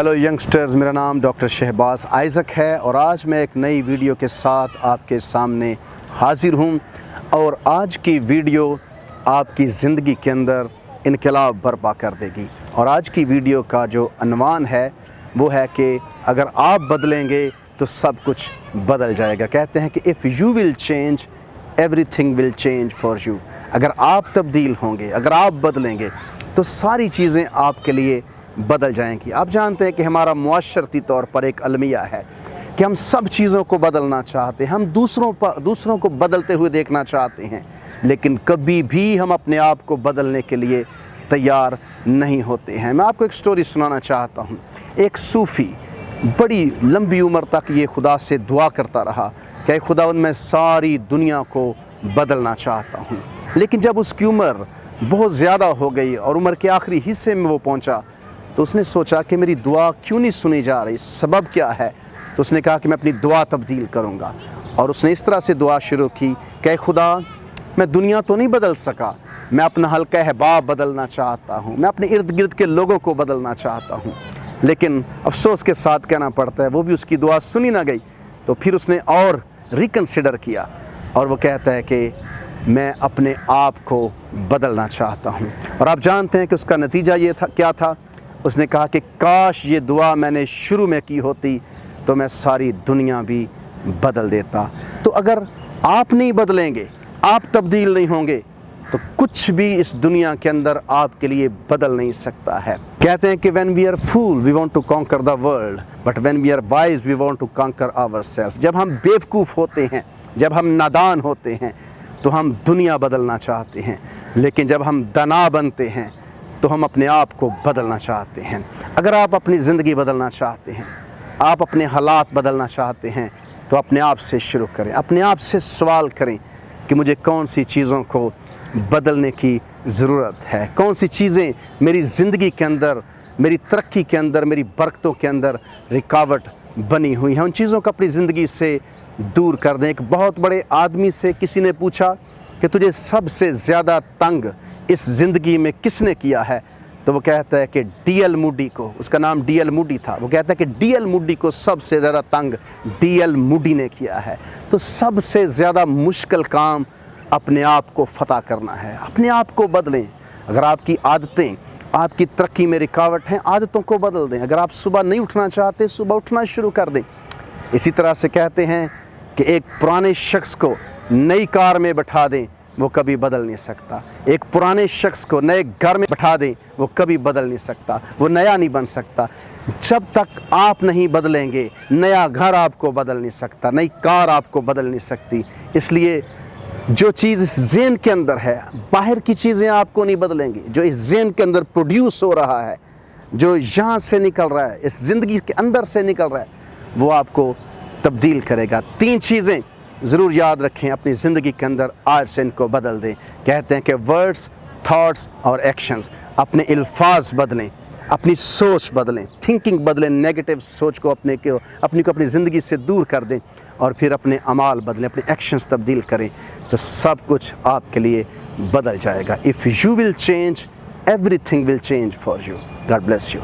Hello youngsters, मेरा नाम doctor Shahbaz Isaac है और आज मैं एक नई वीडियो के साथ आपके सामने हाज़िर हूँ। और आज की वीडियो आपकी ज़िंदगी के अंदर इनकलाब बर्पा कर देगी। और आज की वीडियो का जो अनवान है वो है कि अगर आप बदलेंगे तो सब कुछ बदल जाएगा। कहते हैं कि if you will change everything will change for you. अगर आप तब्दील होंगे, अगर आप बदलेंगे तो सारी चीज़ें आपके लिए बदल जाएंगी। आप जानते हैं कि हमारा मुआशरती तौर पर एक अलमिया है कि हम सब चीज़ों को बदलना चाहते हैं, हम दूसरों को बदलते हुए देखना चाहते हैं, लेकिन कभी भी हम अपने आप को बदलने के लिए तैयार नहीं होते हैं। मैं आपको एक स्टोरी सुनाना चाहता हूँ। एक सूफ़ी बड़ी लंबी उम्र तक ये खुदा से दुआ करता रहा कि खुदा मैं सारी दुनिया को बदलना चाहता हूँ। लेकिन जब उसकी उम्र बहुत ज़्यादा हो गई और उम्र के आखिरी हिस्से में वो पहुँचा तो उसने सोचा कि मेरी दुआ क्यों नहीं सुनी जा रही, सबब क्या है। तो उसने कहा कि मैं अपनी दुआ तब्दील करूँगा। और उसने इस तरह से दुआ शुरू की कि खुदा मैं दुनिया तो नहीं बदल सका, मैं अपना हल्का अहबाब बदलना चाहता हूँ, मैं अपने इर्द गिर्द के लोगों को बदलना चाहता हूँ। लेकिन अफसोस के साथ कहना पड़ता है वो भी उसकी दुआ सुनी ना गई। तो फिर उसने और रिकन्सिडर किया और वो कहता है कि मैं अपने आप को बदलना चाहता हूँ। और आप जानते हैं कि उसका नतीजा ये था, क्या था। उसने कहा कि काश ये दुआ मैंने शुरू में की होती तो मैं सारी दुनिया भी बदल देता। तो अगर आप नहीं बदलेंगे, आप तब्दील नहीं होंगे तो कुछ भी इस दुनिया के अंदर आपके लिए बदल नहीं सकता है। कहते हैं कि when we are fool we want to conquer the world, but when we are wise we want to conquer ourselves. जब हम बेवकूफ़ होते हैं, जब हम नादान होते हैं तो हम दुनिया बदलना चाहते हैं, लेकिन जब हम दाना बनते हैं तो हम अपने आप को बदलना चाहते हैं। अगर आप अपनी ज़िंदगी बदलना चाहते हैं, आप अपने हालात बदलना चाहते हैं तो अपने आप से शुरू करें। अपने आप से सवाल करें कि मुझे कौन सी चीज़ों को बदलने की ज़रूरत है, कौन सी चीज़ें मेरी ज़िंदगी के अंदर, मेरी तरक्की के अंदर, मेरी बरकतों के अंदर रुकावट बनी हुई हैं। उन चीज़ों को अपनी ज़िंदगी से दूर कर दें। एक बहुत बड़े आदमी से किसी ने पूछा कि तुझे सबसे ज़्यादा तंग इस ज़िंदगी में किसने किया है। तो वो कहता है कि डी.एल. मूडी को, उसका नाम डी.एल. मूडी था, वो कहता है कि डी.एल. मूडी को सबसे ज़्यादा तंग डी.एल. मूडी ने किया है। तो सबसे ज़्यादा मुश्किल काम अपने आप को फतह करना है। अपने आप को बदलें। अगर आपकी आदतें आपकी तरक्की में रुकावट हैं, आदतों को बदल दें। अगर आप सुबह नहीं उठना चाहते, सुबह उठना शुरू कर दें। इसी तरह से कहते हैं कि एक पुराने शख्स को नई कार में बैठा दें, वो कभी बदल नहीं सकता। एक पुराने शख्स को नए घर में बैठा दें, वो कभी बदल नहीं सकता, वो नया नहीं बन सकता। जब तक आप नहीं बदलेंगे, नया घर आपको बदल नहीं सकता, नई कार आपको बदल नहीं सकती। इसलिए जो चीज़ इस ज़हन के अंदर है, बाहर की चीज़ें आपको नहीं बदलेंगी। जो इस ज़हन के अंदर प्रोड्यूस हो रहा है, जो यहाँ से निकल रहा है, इस ज़िंदगी के अंदर से निकल रहा है, वो आपको तब्दील करेगा। 3 चीज़ें ज़रूर याद रखें अपनी ज़िंदगी के अंदर, आज से इनको बदल दें। कहते हैं कि वर्ड्स, थॉट्स और एक्शंस। अपने अल्फाज बदलें, अपनी सोच बदलें, थिंकिंग बदलें। नेगेटिव सोच को अपनी ज़िंदगी से दूर कर दें और फिर अपने अमाल बदलें, अपने एक्शंस तब्दील करें तो सब कुछ आपके लिए बदल जाएगा। If you will change everything will change for you. God bless you.